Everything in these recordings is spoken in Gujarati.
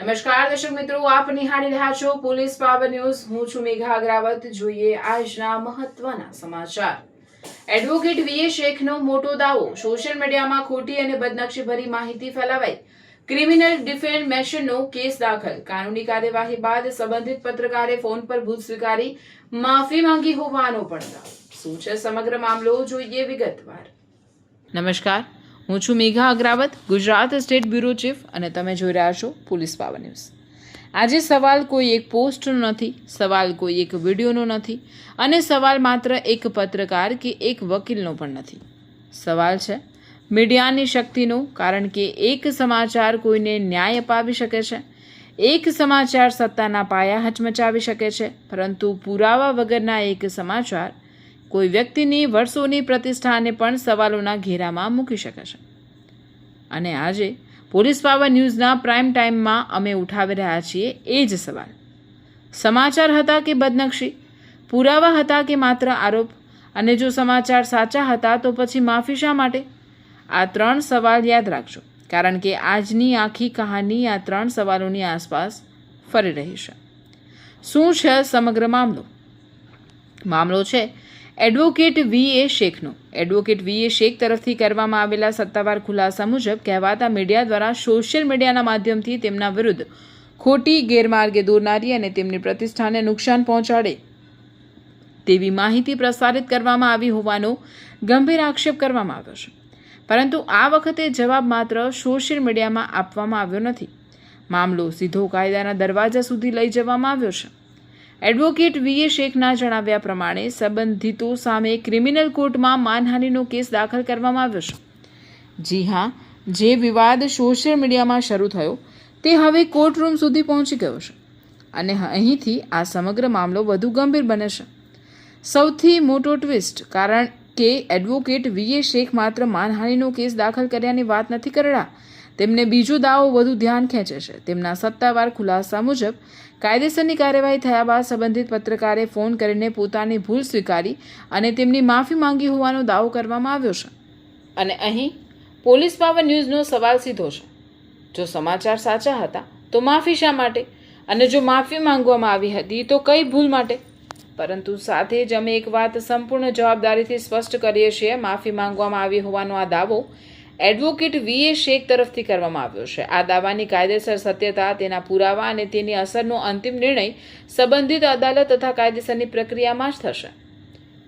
નમસ્કાર દર્શક મિત્રો, આપ નિહાળી રહ્યા છો પોલીસ પાવર ન્યૂઝ. હું છું મેઘા અગ્રાવત. જોઈએ આજના મહત્વના સમાચાર. એડવોકેટ વીએ શેખનો મોટો દાવો. સોશિયલ મીડિયામાં ખોટી અને બદનક્ષીભરી માહિતી ફેલાવાઈ. ક્રિમિનલ ડિફેમેશનનો કેસ દાખલ. કાનૂની કાર્યવાહી બાદ સંબંધિત પત્રકારે ફોન પર ભૂલ સ્વીકારી માફી માંગી હોવાનો પણ દાવો. શું છે સમગ્ર મામલો, જોઈએ વિગતવાર. નમસ્કાર, હું છું મેઘા Agravat, Gujarat state bureau chief, અને તમે જોઈ રહ્યા છો પોલીસ પાવર ન્યૂઝ. આજે સવાલ કોઈ એક પોસ્ટનો નથી, સવાલ કોઈ એક વિડીયોનો નથી, અને સવાલ માત્ર એક પત્રકાર કે એક વકીલનો પણ નથી. સવાલ છે મીડિયાની શક્તિનો, કારણ કે એક સમાચાર કોઈને ન્યાય અપાવી શકે છે, એક સમાચાર સત્તાના પાયા હચમચાવી શકે છે, પરંતુ પુરાવા વગરના એક સમાચાર કોઈ વ્યક્તિની વર્ષોની પ્રતિષ્ઠાને પણ સવાલોના ઘેરામાં મૂકી શકે છે. અને આજે પોલીસ પાવર ન્યૂઝના પ્રાઇમ ટાઈમમાં અમે ઉઠાવી રહ્યા છીએ એ જ સવાલ. સમાચાર હતા કે બદનક્ષી? પુરાવા હતા કે માત્ર આરોપ? અને જો સમાચાર સાચા હતા તો પછી માફી શા માટે? આ ત્રણ સવાલ યાદ રાખજો, કારણ કે આજની આખી કહાની આ ત્રણ સવાલોની આસપાસ ફરી રહી છે. શું છે સમગ્ર મામલો? મામલો છે એડવોકેટ વીએ શેખનો. એડવોકેટ વીએ શેખ તરફથી કરવામાં આવેલા સત્તાવાર ખુલાસા મુજબ કહેવાતા મીડિયા દ્વારા સોશિયલ મીડિયાના માધ્યમથી તેમના વિરુદ્ધ ખોટી, ગેરમાર્ગે દોરનારી અને તેમની પ્રતિષ્ઠાને નુકસાન પહોંચાડે તેવી માહિતી પ્રસારિત કરવામાં આવી હોવાનો ગંભીર આક્ષેપ કરવામાં આવ્યો છે. પરંતુ આ વખતે જવાબ માત્ર સોશિયલ મીડિયામાં આપવામાં આવ્યો નથી. મામલો સીધો કાયદાના દરવાજા સુધી લઈ જવામાં આવ્યો છે. એડવોકેટ વીએ શેખના જણાવ્યા પ્રમાણે સંબંધિતો સામે ક્રિમિનલ કોર્ટમાં માનહાનિનો કેસ દાખલ કરવામાં આવ્યો છે. જી હા, જે વિવાદ સોશિયલ મીડિયામાં શરૂ થયો તે હવે કોર્ટરૂમ સુધી પહોંચી ગયો છે, અને અહીંથી આ સમગ્ર મામલો વધુ ગંભીર બને છે. સૌથી મોટો ટ્વિસ્ટ, કારણ કે એડવોકેટ વીએ શેખ માત્ર માનહાનિનો કેસ દાખલ કર્યાની વાત નથી કરતા, તેમને બીજો દાવો વધુ ધ્યાન ખેંચે છે. તેમના સત્તાવાર ખુલાસા મુજબ કાયદેસરની કાર્યવાહી થયા બાદ સંબંધિત પત્રકારે ફોન કરીને પોતાની ભૂલ સ્વીકારી અને તેમની માફી માંગી હોવાનો દાવો કરવામાં આવ્યો છે. અને અહીં પોલીસ પાવર ન્યૂઝનો સવાલ સીધો છે. જો સમાચાર સાચા હતા તો માફી શા માટે? અને જો માફી માંગવામાં આવી હતી તો કઈ ભૂલ માટે? પરંતુ સાથે જ અમે એક વાત સંપૂર્ણ જવાબદારીથી સ્પષ્ટ કરીએ છીએ: માફી માંગવામાં આવી હોવાનો આ દાવો એડવોકેટ વીએ શેખ તરફથી કરવામાં આવ્યો છે. આ દાવાની કાયદેસર સત્યતા, તેના પુરાવા અને તેની અસરનો અંતિમ નિર્ણય સંબંધિત અદાલત તથા કાયદેસરની પ્રક્રિયામાં જ થશે.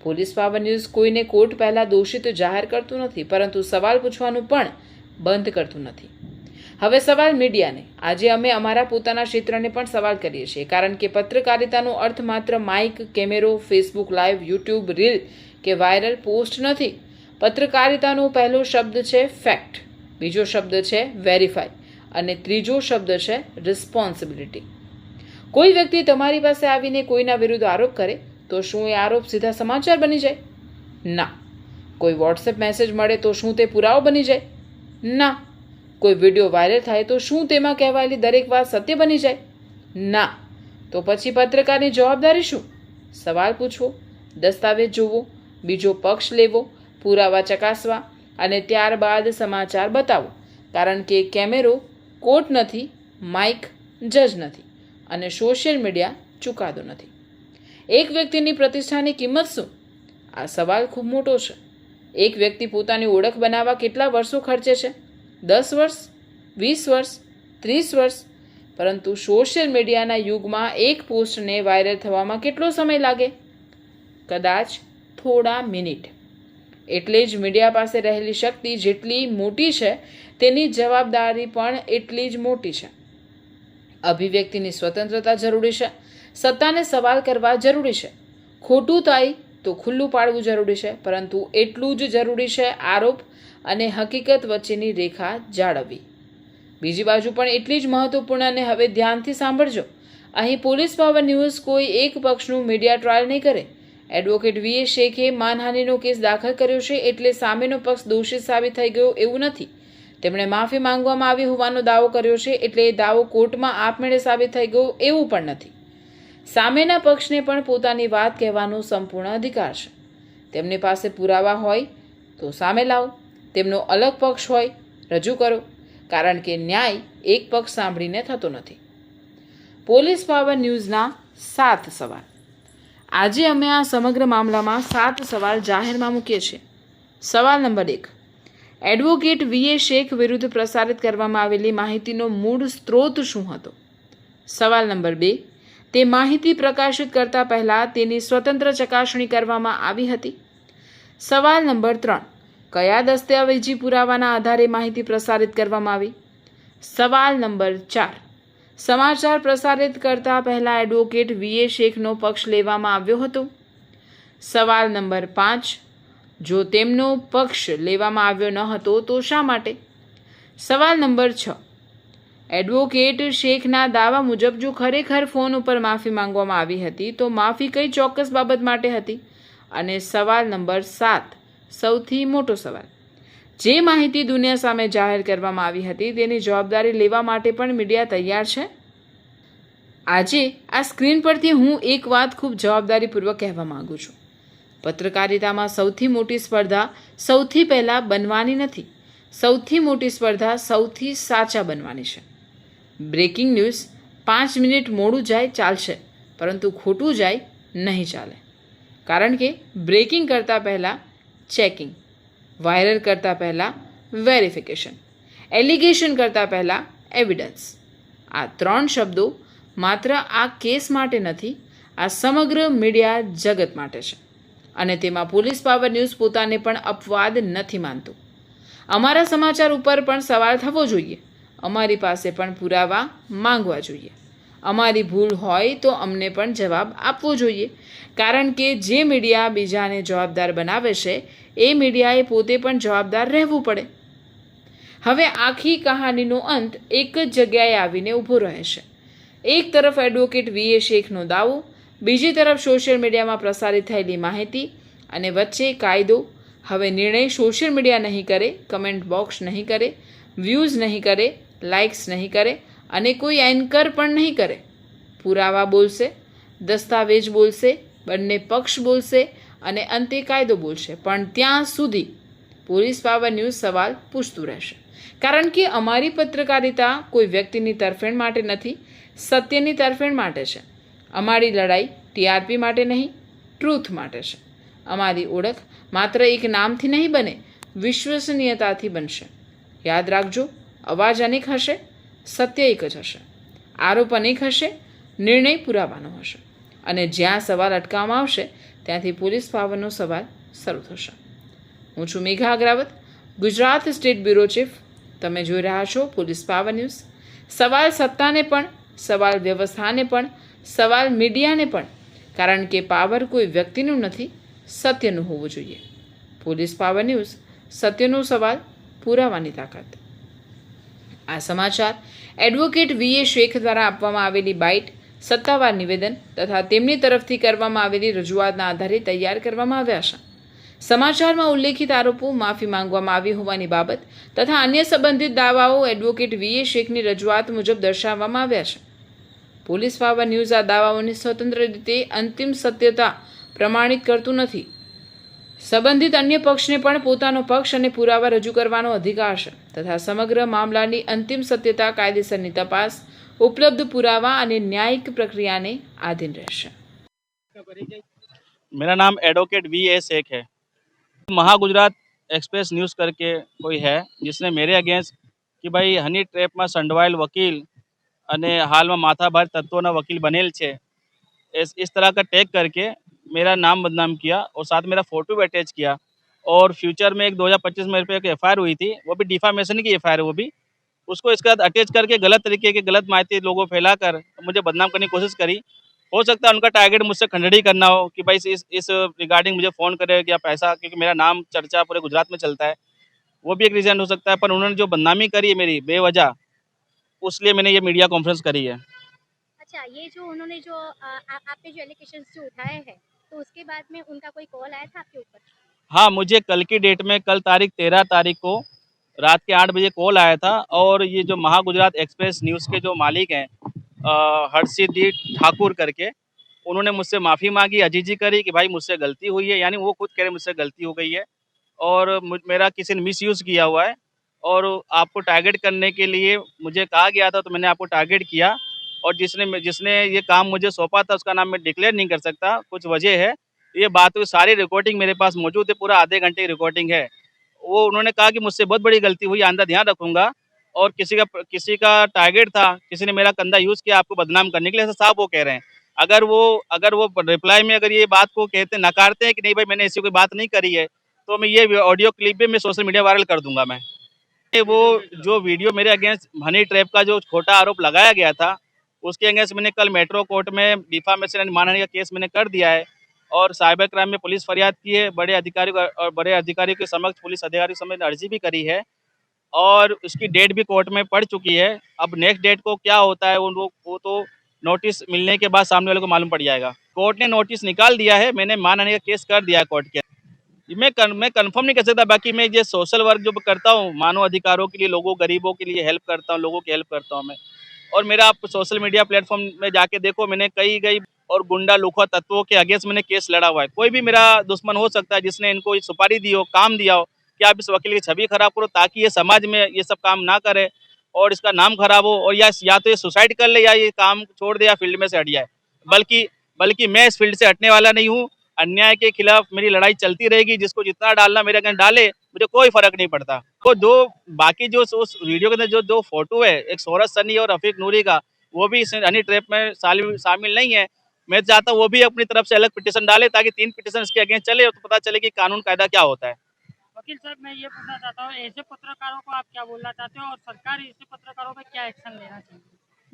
પોલીસ પાવર ન્યૂઝ કોઈને કોર્ટ પહેલા દોષિત જાહેર કરતું નથી, પરંતુ સવાલ પૂછવાનું પણ બંધ કરતું નથી. હવે સવાલ મીડિયાને. આજે અમે અમારા પોતાના ક્ષેત્રને પણ સવાલ કરીએ છીએ, કારણ કે પત્રકારિતાનો અર્થ માત્ર માઇક, કેમેરો, ફેસબુક લાઈવ, યુટ્યુબ રીલ કે વાયરલ પોસ્ટ નથી. પત્રકારિતાનો પહેલો શબ્દ છે ફેક્ટ, બીજો શબ્દ છે વેરીફાઈ, અને ત્રીજો શબ્દ છે રિસ્પોન્સિબિલિટી. કોઈ વ્યક્તિ તમારી પાસે આવીને કોઈના વિરુદ્ધ આરોપ કરે તો શું એ આરોપ સીધા સમાચાર બની જાય? ના. કોઈ વોટ્સએપ મેસેજ મળે તો શું તે પુરાવો બની જાય? ના. કોઈ વિડીયો વાયરલ થાય તો શું તેમાં કહેવાયેલી દરેક વાત સત્ય બની જાય? ના. તો પછી પત્રકારની જવાબદારી શું? સવાલ પૂછવો, દસ્તાવેજ જોવો, બીજો પક્ષ લેવો, પુરાવા ચકાસવા અને ત્યારબાદ સમાચાર બતાવો. કારણ કે કેમેરો કોર્ટ નથી, માઇક જજ નથી, અને સોશિયલ મીડિયા ચુકાદો નથી. એક વ્યક્તિની પ્રતિષ્ઠાની કિંમત શું? આ સવાલ ખૂબ મોટો છે. એક વ્યક્તિ પોતાની ઓળખ બનાવવા કેટલા વર્ષો ખર્ચે છે? 10 વર્ષ, 20 વર્ષ, 30 વર્ષ? પરંતુ સોશિયલ મીડિયાના યુગમાં એક પોસ્ટને વાયરલ થવામાં કેટલો સમય લાગે? કદાચ થોડા મિનિટ. એટલે જ મીડિયા પાસે રહેલી શક્તિ જેટલી મોટી છે તેની જવાબદારી પણ એટલી જ મોટી છે. અભિવ્યક્તિની સ્વતંત્રતા જરૂરી છે, સત્તાને સવાલ કરવા જરૂરી છે, ખોટું થાય તો ખુલ્લું પાડવું જરૂરી છે, પરંતુ એટલું જ જરૂરી છે આરોપ અને હકીકત વચ્ચેની રેખા જાળવવી. બીજી બાજુ પણ એટલી જ મહત્વપૂર્ણ. અને હવે ધ્યાનથી સાંભળજો, અહીં પોલીસ પાવર ન્યૂઝ કોઈ એક પક્ષનું મીડિયા ટ્રાયલ નહીં કરે. એડવોકેટ વીએ શેખે માનહાનિનો કેસ દાખલ કર્યો છે એટલે સામેનો પક્ષ દોષિત સાબિત થઈ ગયો એવું નથી. તેમણે માફી માંગવામાં આવી હોવાનો દાવો કર્યો છે એટલે એ દાવો કોર્ટમાં આપમેળે સાબિત થઈ ગયો એવું પણ નથી. સામેના પક્ષને પણ પોતાની વાત કહેવાનો સંપૂર્ણ અધિકાર છે. તેમની પાસે પુરાવા હોય તો સામે લાવો, તેમનો અલગ પક્ષ હોય રજૂ કરો, કારણ કે ન્યાય એક પક્ષ સાંભળીને થતો નથી. પોલીસ પાવર ન્યૂઝના 7 સવાલ. આજે અમે આ સમગ્ર મામલામાં 7 સવાલ જાહેરમાં મૂકીએ છીએ. સવાલ નંબર 1. એડવોકેટ વીએ શેખ વિરુદ્ધ પ્રસારિત કરવામાં આવેલી માહિતીનો મૂળ સ્ત્રોત શું હતો? સવાલ નંબર 2. તે માહિતી પ્રકાશિત કરતા પહેલાં તેની સ્વતંત્ર ચકાસણી કરવામાં આવી હતી? સવાલ નંબર 3. કયા દસ્તાવેજી પુરાવાના આધારે માહિતી પ્રસારિત કરવામાં આવી? સવાલ નંબર 4. સમાચાર પ્રસારિત કરતા પહેલાં એડવોકેટ વીએ શેખનો પક્ષ લેવામાં આવ્યો હતો? સવાલ નંબર 5. જો તેમનો પક્ષ લેવામાં આવ્યો ન હતો તો શા માટે? સવાલ નંબર 6. એડવોકેટ શેખના દાવા મુજબ જો ખરેખર ફોન ઉપર માફી માંગવામાં આવી હતી તો માફી કઈ ચોક્કસ બાબત માટે હતી? અને સવાલ નંબર 7, સૌથી મોટો સવાલ, જે માહિતી દુનિયા સામે જાહેર કરવામાં આવી હતી તેની જવાબદારી લેવા માટે પણ મીડિયા તૈયાર છે? આજે આ સ્ક્રીન પરથી હું એક વાત ખૂબ જવાબદારીપૂર્વક કહેવા માંગુ છું. પત્રકારિતામાં સૌથી મોટી સ્પર્ધા સૌથી પહેલાં બનવાની નથી. સૌથી મોટી સ્પર્ધા સૌથી સાચા બનવાની છે. બ્રેકિંગ ન્યૂઝ 5 મિનિટ મોડું જાય ચાલશે, પરંતુ ખોટું જાય નહીં ચાલે. કારણ કે બ્રેકિંગ કરતાં પહેલાં ચેકિંગ, વાયરલ કરતાં પહેલાં વેરિફિકેશન, એલિગેશન કરતાં પહેલાં એવિડન્સ. આ 3 શબ્દો માત્ર આ કેસ માટે નથી, આ સમગ્ર મીડિયા જગત માટે છે. અને તેમાં પોલીસ પાવર ન્યૂઝ પોતાને પણ અપવાદ નથી માનતું. અમારા સમાચાર ઉપર પણ સવાલ થવો જોઈએ. અમારી પાસે પણ પુરાવા માંગવા જોઈએ. અમારી ભૂલ હોય તો અમને પણ જવાબ આપવો જોઈએ. કારણ કે જે મીડિયા બીજાને જવાબદાર બનાવે છે એ મીડિયાએ પોતે પણ જવાબદાર રહેવું પડે. હવે આખી કહાનીનો અંત એક જ જગ્યાએ આવીને ઊભો રહે છે. એક તરફ એડવોકેટ વીએ શેખનો દાવો, બીજી તરફ સોશિયલ મીડિયામાં પ્રસારિત થયેલી માહિતી, અને વચ્ચે કાયદો. હવે નિર્ણય સોશિયલ મીડિયા નહીં કરે, કમેન્ટ બોક્સ નહીં કરે, વ્યૂઝ નહીં કરે, લાઇક્સ નહીં કરે, અને કોઈ એન્કર પણ નહીં કરે. પુરાવા બોલશે, દસ્તાવેજ બોલશે, બંને પક્ષ બોલશે અને અંતે કાયદો બોલશે. પણ ત્યાં સુધી પોલીસ પાવર ન્યૂઝ સવાલ પૂછતું રહેશે. કારણ કે અમારી પત્રકારિતા કોઈ વ્યક્તિની તરફેણ માટે નથી, સત્યની તરફેણ માટે છે. અમારી લડાઈ ટીઆરપી માટે નહીં, ટ્રુથ માટે છે. અમારી ઓળખ માત્ર એક નામથી નહીં બને, વિશ્વસનીયતાથી બનશે. યાદ રાખજો, અવાજ અનેક હશે, સત્ય એક જ હશે. આરોપ અનેક હશે, નિર્ણય પુરાવાનો હશે. અને જ્યાં સવાલ અટકાવવામાં આવશે ત્યાંથી પોલીસ પાવરનો સવાલ શરૂ થશે. હું છું મેઘા Agravat, Gujarat state bureau chief. તમે જોઈ રહ્યા છો પોલીસ પાવર ન્યૂઝ. સવાલ સત્તાને પણ, સવાલ વ્યવસ્થાને પણ, સવાલ મીડિયાને પણ. કારણ કે પાવર કોઈ વ્યક્તિનું નથી, સત્યનું હોવું જોઈએ. પોલીસ પાવર ન્યૂઝ, સત્યનો સવાલ, પુરાવાની તાકાત. આ સમાચાર એડવોકેટ વીએ શેખ દ્વારા આપવામાં આવેલી બાઇટ, સત્તાવાર નિવેદન તથા તેમની તરફથી કરવામાં આવેલી રજૂઆતના આધારે તૈયાર કરવામાં આવ્યા છે. સમાચારમાં ઉલ્લેખિત આરોપો, માફી માંગવામાં આવી હોવાની બાબત તથા અન્ય સંબંધિત દાવાઓ એડવોકેટ વીએ શેખની રજૂઆત મુજબ દર્શાવવામાં આવ્યા છે. પોલીસ પાવર ન્યૂઝ આ દાવાઓની સ્વતંત્ર રીતે અંતિમ સત્યતા પ્રમાણિત કરતું નથી. સંબંધિત અન્ય પક્ષને પણ પોતાનો પક્ષ અને પુરાવા રજૂ કરવાનો અધિકાર છે તથા સમગ્ર મામલાની અંતિમ સત્યતા, કાયદેસરની તપાસ, ઉપલબ્ધ પુરાવા અને ન્યાયિક પ્રક્રિયાને આધીન રહેશે. मेरा नाम एडवोकेट वी.ए. शेख है। महागुजरात एक्सप्रेस न्यूज़ करके कोई है जिसने मेरे अगेंस्ट कि भाई हनी ट्रेपમાં સંડવાયેલ वकील અને હાલમાં માથાભાર તત્વોના वकील बनेल છે, इस तरह का टैग करके मेरा नाम बदनाम किया और साथ मेरा फ़ोटो भी अटैच किया। और फ्यूचर में एक 2025 में एक एफआईआर हुई थी, वो भी डिफामेशन की एफआईआर, वो भी उसको इसके साथ अटैच करके गलत तरीके की गलत माहिती लोगों फैलाकर मुझे बदनाम करने की कोशिश करी। हो सकता है उनका टारगेट मुझसे खंडड़ी करना हो कि भाई इस रिगार्डिंग मुझे फ़ोन करे या पैसा, क्योंकि मेरा नाम चर्चा पूरे गुजरात में चलता है, वो भी एक रीज़न हो सकता है। पर उन्होंने जो बदनामी करी है मेरी बेवजह, उसलिए मैंने ये मीडिया कॉन्फ्रेंस करी है। अच्छा, ये जो उन्होंने जो आप पे जो एलिगेशंस जो उठाए हैं, तो उसके बाद में उनका कोई कॉल आया था आपके ऊपर? हाँ, मुझे कल की डेट में, कल तारीख 13 तारीख को रात के 8 बजे कॉल आया था। और ये जो महागुजरात एक्सप्रेस न्यूज़ के जो मालिक हैं हर्षिदीप ठाकुर करके, उन्होंने मुझसे माफ़ी मांगी, अजीजी करी कि भाई मुझसे गलती हुई है, यानी वो खुद कह रहे मुझसे गलती हो गई है और मेरा किसी ने मिसयूज़ किया हुआ है। और आपको टारगेट करने के लिए मुझे कहा गया था, तो मैंने आपको टारगेट किया। और जिसने ये काम मुझे सौंपा था उसका नाम मैं डिक्लेयर नहीं कर सकता, कुछ वजह है। ये बात हुई, सारी रिकॉर्डिंग मेरे पास मौजूद है, पूरा आधे घंटे की रिकॉर्डिंग है। वो उन्होंने कहा कि मुझसे बहुत बड़ी गलती हुई, आइंदा ध्यान रखूँगा। और किसी का टारगेट था, किसी ने मेरा कंधा यूज़ किया आपको बदनाम करने के लिए, ऐसा साफ वो कह रहे हैं। अगर वो रिप्लाई में अगर ये बात को नकारते हैं कि नहीं भाई मैंने ऐसी कोई बात नहीं करी है, तो मैं ये ऑडियो क्लिप भी मैं सोशल मीडिया वायरल कर दूँगा मैं। ये वो जो वीडियो मेरे अगेंस्ट हनी ट्रैप का जो खोटा आरोप लगाया गया था, उसके अगेंस्ट मैंने कल मेट्रो कोर्ट में डिफामेशन एंड मानहानि का केस मैंने कर दिया है। और साइबर क्राइम में पुलिस फरियाद की है, बड़े अधिकारियों के समक्ष, पुलिस अधिकारियों के समक्ष अर्जी भी करी है। और उसकी डेट भी कोर्ट में पड़ चुकी है। अब नेक्स्ट डेट को क्या होता है वो तो नोटिस मिलने के बाद सामने वाले को मालूम पड़ जाएगा। कोर्ट ने नोटिस निकाल दिया है, मैंने मानहानि का केस कर दिया है कोर्ट के। मैं कंफर्म नहीं कर सकता, बाकी मैं ये सोशल वर्क जो करता हूँ, मानव अधिकारों के लिए, लोगों गरीबों के लिए हेल्प करता हूँ, लोगों की हेल्प करता हूँ मैं। और मेरा आप सोशल मीडिया प्लेटफॉर्म में जाके देखो, मैंने कई और गुंडा लुखा तत्वों के अगेंस्ट मैंने केस लड़ा हुआ है। कोई भी मेरा दुश्मन हो सकता है जिसने इनको ये सुपारी दी हो, काम दिया हो कि आप इस वकील की छवि खराब करो ताकि ये समाज में ये सब काम ना करे और इसका नाम खराब हो, और या तो ये सुसाइड कर ले या ये काम छोड़ दे या फील्ड में से हट जाए। बल्कि बल्कि मैं इस फील्ड से हटने वाला नहीं हूँ। अन्याय के खिलाफ मेरी लड़ाई चलती रहेगी। जिसको जितना डालना मेरे अगेंस्ट डाले, मुझे कोई फर्क नहीं पड़ता। वो दो बाकी जो उस वीडियो के अंदर जो दो फोटो है, एक सोहरत सनी और रफीक नूरी का, वो भी इस हनी ट्रैप में शामिल नहीं है। मैं चाहता हूँ वो भी अपनी तरफ से अलग पिटीशन डाले ताकि 3 पिटीशन इसके अगेंस्ट चले तो पता चले कि कानून कायदा क्या होता है। वकील साहब, मैं ये पूछना चाहता हूँ, ऐसे पत्रकारों को आप क्या बोलना चाहते हो और सरकार ऐसे पत्रकारों पे क्या एक्शन लेना चाहिए?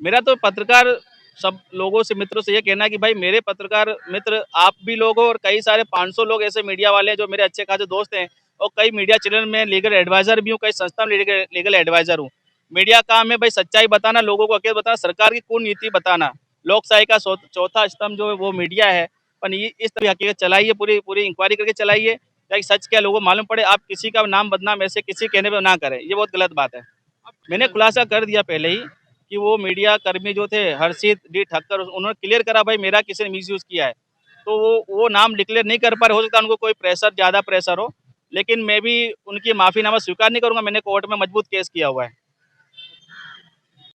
मेरा तो पत्रकार सब लोगों से, मित्रों से ये कहना है कि भाई मेरे पत्रकार मित्र आप भी लोग हो और कई सारे 500 लोग ऐसे मीडिया वाले हैं जो मेरे अच्छे खासे दोस्त हैं। और कई मीडिया चैनल में लीगल एडवाइजर भी हूँ, कई संस्था में लीगल एडवाइजर हूँ। मीडिया काम है भाई सच्चाई बताना, लोगों को हकीकत बताना, सरकार की कुनीति बताना। लोकशाही का चौथा स्तंभ जो है वो मीडिया है। पर इस तरह हकीकत चलाइए, पूरी इंक्वायरी करके चलाइए ताकि सच क्या लोगों को मालूम पड़े। आप किसी का नाम बदनाम ऐसे किसी कहने पर ना करें, ये बहुत गलत बात है। मैंने खुलासा कर दिया पहले ही कि वो मीडिया कर्मी जो थे हर्षित डी ठक्कर, उन्होंने क्लियर करा भाई मेरा किसी ने मिसयूज़ किया है। तो वो नाम डिक्लेयर नहीं कर पा रहे, हो सकता है उनको कोई ज़्यादा प्रेशर हो, लेकिन मैं भी उनकी माफ़ीनामा स्वीकार नहीं करूँगा। मैंने कोर्ट में मजबूत केस किया हुआ है।